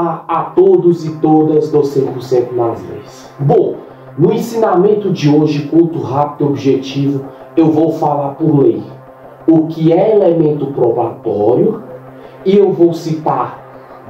Olá a todos e todas do 100% nas leis. Bom, no ensinamento de hoje, curto, rápido e objetivo, eu vou falar por lei o que é elemento probatório e eu vou citar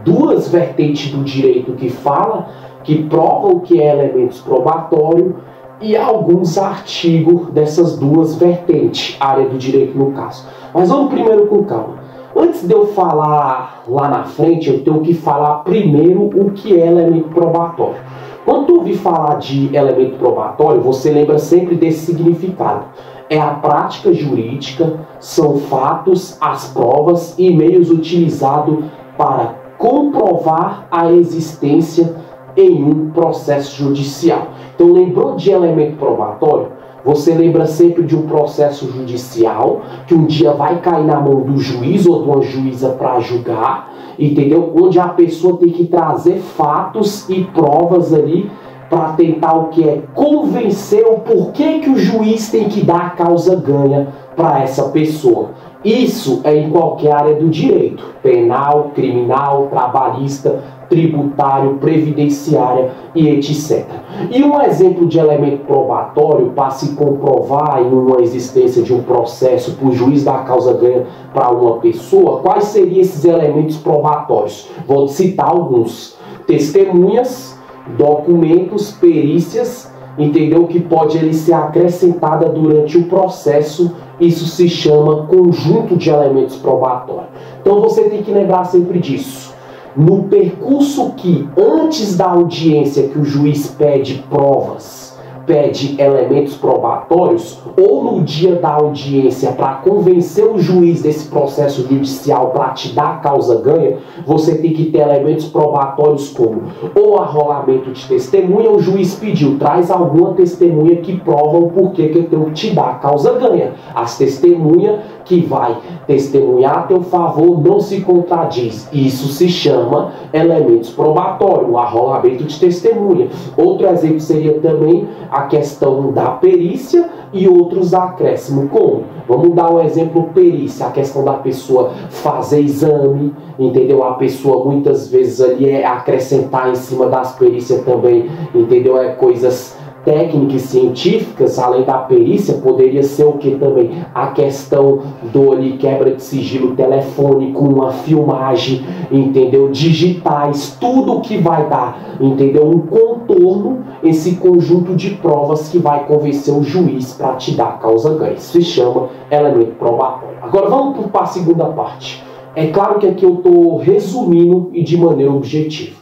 duas vertentes do direito que provam o que é elemento probatório e alguns artigos dessas duas vertentes, área do direito no caso. Mas vamos primeiro com calma. Antes de eu falar lá na frente, eu tenho que falar primeiro o que é elemento probatório. Quando tu ouvir falar de elemento probatório, você lembra sempre desse significado. É a prática jurídica, são fatos, as provas e meios utilizados para comprovar a existência em um processo judicial. Então, lembrou de elemento probatório? Você lembra sempre de um processo judicial que um dia vai cair na mão do juiz ou de uma juíza para julgar, entendeu? Onde a pessoa tem que trazer fatos e provas ali para tentar o que é convencer o porquê que o juiz tem que dar a causa ganha para essa pessoa. Isso é em qualquer área do direito, penal, criminal, trabalhista, tributário, previdenciária e etc. E um exemplo de elemento probatório para se comprovar em uma existência de um processo para o juiz dar a causa ganha para uma pessoa, quais seriam esses elementos probatórios? Vou citar alguns: testemunhas, documentos, perícias, entendeu? Que pode ele ser acrescentada durante o processo. Isso se chama conjunto de elementos probatórios. Então você tem que lembrar sempre disso. No percurso que, antes da audiência que o juiz pede provas, pede elementos probatórios, ou no dia da audiência para convencer o juiz desse processo judicial para te dar a causa ganha, você tem que ter elementos probatórios como ou arrolamento de testemunha, o juiz pediu, traz alguma testemunha que prova o porquê que eu tenho que te dar a causa ganha. As testemunhas que vai testemunhar a teu favor não se contradiz. Isso se chama elementos probatórios, o arrolamento de testemunha. Outro exemplo seria também a questão da perícia e outros acréscimos. Como? Vamos dar um exemplo: perícia, a questão da pessoa fazer exame, entendeu? A pessoa muitas vezes ali é acrescentar em cima das perícias também, entendeu? É coisas técnicas e científicas. Além da perícia, poderia ser o que também? A questão do ali, quebra de sigilo telefônico, uma filmagem, entendeu? Digitais, tudo que vai dar, entendeu? Um contorno, esse conjunto de provas que vai convencer o juiz para te dar a causa ganha. Isso se chama elemento probatório. Agora vamos para a segunda parte. É claro que aqui eu estou resumindo e de maneira objetiva.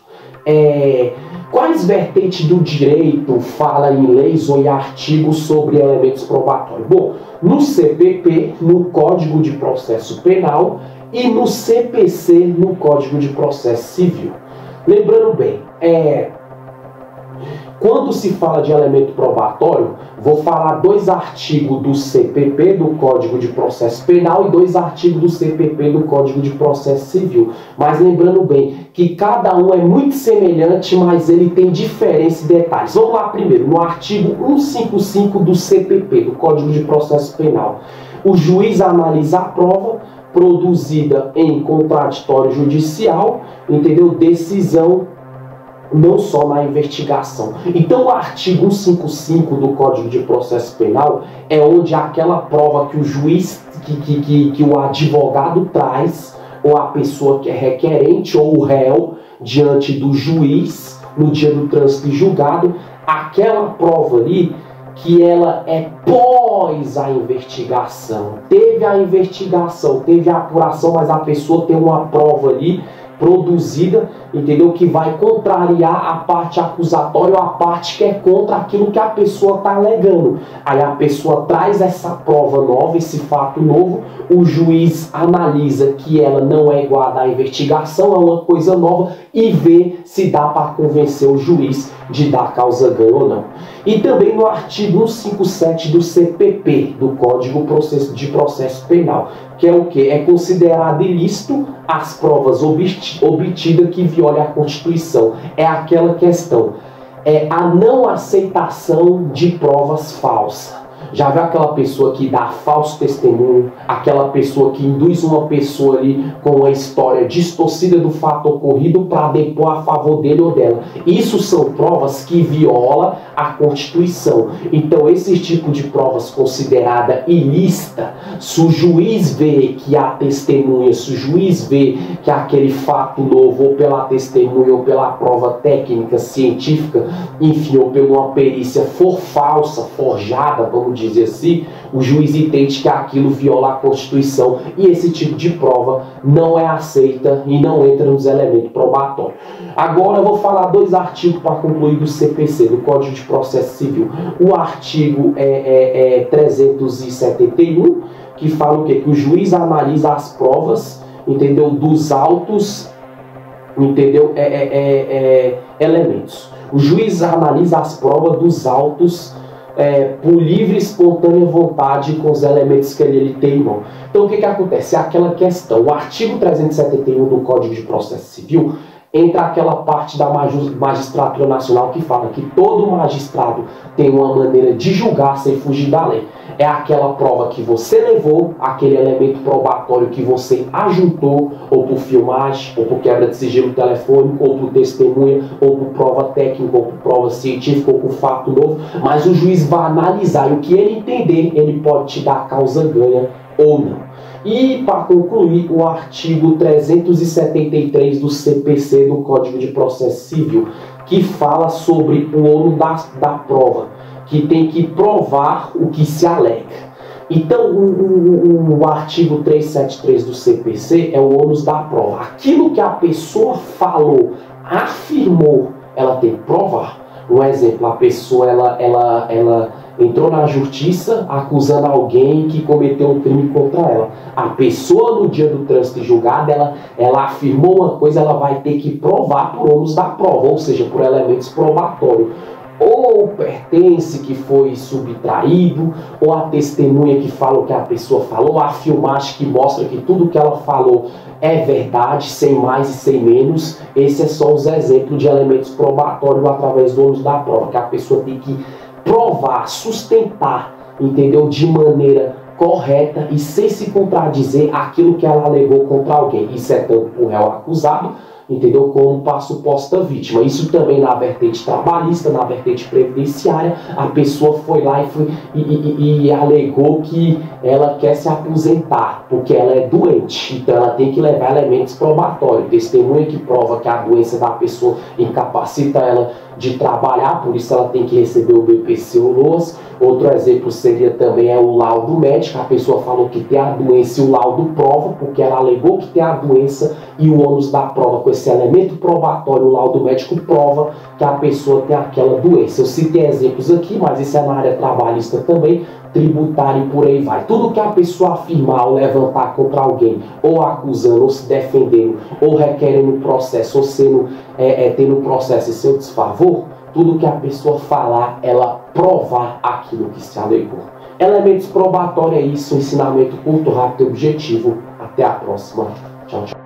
Quais vertentes do direito fala em leis ou em artigos sobre elementos probatórios? Bom, no CPP, no Código de Processo Penal, e no CPC, no Código de Processo Civil. Lembrando bem, quando se fala de elemento probatório, vou falar dois artigos do CPP, do Código de Processo Penal, e dois artigos do CPP, do Código de Processo Civil. Mas lembrando bem que cada um é muito semelhante, mas ele tem diferença e detalhes. Vamos lá primeiro, no artigo 155 do CPP, do Código de Processo Penal. O juiz analisa a prova produzida em contraditório judicial, entendeu? Decisão não só na investigação. Então o artigo 155 do Código de Processo Penal é onde aquela prova que o juiz, que o advogado traz, ou a pessoa que é requerente ou o réu, diante do juiz, no dia do trânsito e julgado, aquela prova ali que ela é pós a investigação. Teve a investigação, teve a apuração, mas a pessoa tem uma prova ali produzida, entendeu? Que vai contrariar a parte acusatória ou a parte que é contra aquilo que a pessoa está alegando. Aí a pessoa traz essa prova nova, esse fato novo, o juiz analisa que ela não é igual à da investigação, é uma coisa nova, e vê se dá para convencer o juiz de dar causa ganha ou não. E também no artigo 157 do CPP, do Código de Processo Penal, que é o que? É considerado ilícito as provas obtidas que violem a Constituição. É aquela questão, a não aceitação de provas falsas. Já viu aquela pessoa que dá falso testemunho, aquela pessoa que induz uma pessoa ali com uma história distorcida do fato ocorrido para depor a favor dele ou dela? Isso são provas que violam a Constituição. Então, esse tipo de provas considerada ilícita, se o juiz vê que há testemunha, se o juiz vê que aquele fato novo, ou pela testemunha, ou pela prova técnica, científica, enfim, ou pela uma perícia for falsa, forjada, vamos dizer assim, o juiz entende que aquilo viola a Constituição e esse tipo de prova não é aceita e não entra nos elementos probatórios. Agora eu vou falar dois artigos para concluir do CPC, do Código de Processo Civil. O artigo 371, que fala o quê? Que o juiz analisa as provas, entendeu? Dos autos, entendeu? Elementos. O juiz analisa as provas dos autos por livre e espontânea vontade com os elementos que ele tem em mão. Então o que acontece? É aquela questão. O artigo 371 do Código de Processo Civil entra aquela parte da magistratura nacional que fala que todo magistrado tem uma maneira de julgar sem fugir da lei. É aquela prova que você levou, aquele elemento probatório que você ajuntou, ou por filmagem, ou por quebra de sigilo telefônico, ou por testemunha, ou por prova técnica, ou por prova científica, ou por fato novo, mas o juiz vai analisar e o que ele entender, ele pode te dar causa ganha ou não. E, para concluir, o artigo 373 do CPC, do Código de Processo Civil, que fala sobre o ônus da prova, que tem que provar o que se alega. Então, o artigo 373 do CPC é o ônus da prova. Aquilo que a pessoa falou, afirmou, ela tem que provar. Um exemplo, a pessoa ela entrou na justiça acusando alguém que cometeu um crime contra ela. A pessoa, no dia do trânsito julgado, ela afirmou uma coisa, ela vai ter que provar por ônus da prova, ou seja, por elementos probatórios. Ou o pertence que foi subtraído, ou a testemunha que fala o que a pessoa falou, a filmagem que mostra que tudo que ela falou é verdade, sem mais e sem menos. Esses são os exemplos de elementos probatórios através do ônus da prova, que a pessoa tem que provar, sustentar, entendeu? De maneira correta e sem se contradizer aquilo que ela alegou contra alguém. Isso é tanto para o réu acusado, entendeu? Como para a suposta vítima. Isso também na vertente trabalhista, na vertente previdenciária, a pessoa foi lá e alegou que ela quer se aposentar, porque ela é doente, então ela tem que levar elementos probatórios, testemunha que prova que a doença da pessoa incapacita ela de trabalhar, por isso ela tem que receber o BPC ou LOAS. Outro exemplo seria também o laudo médico, a pessoa falou que tem a doença e o laudo prova, porque ela alegou que tem a doença e o ônus da prova com esse elemento probatório, o laudo médico prova que a pessoa tem aquela doença. Eu citei exemplos aqui, mas isso é na área trabalhista também, tributário e por aí vai. Tudo que a pessoa afirmar ou levantar contra alguém, ou acusando, ou se defendendo, ou requerendo processo, ou sendo, tendo processo em seu desfavor, tudo que a pessoa falar, ela provar aquilo que se alegou. Elementos probatórios é isso, ensinamento curto, rápido e objetivo. Até a próxima. Tchau, tchau.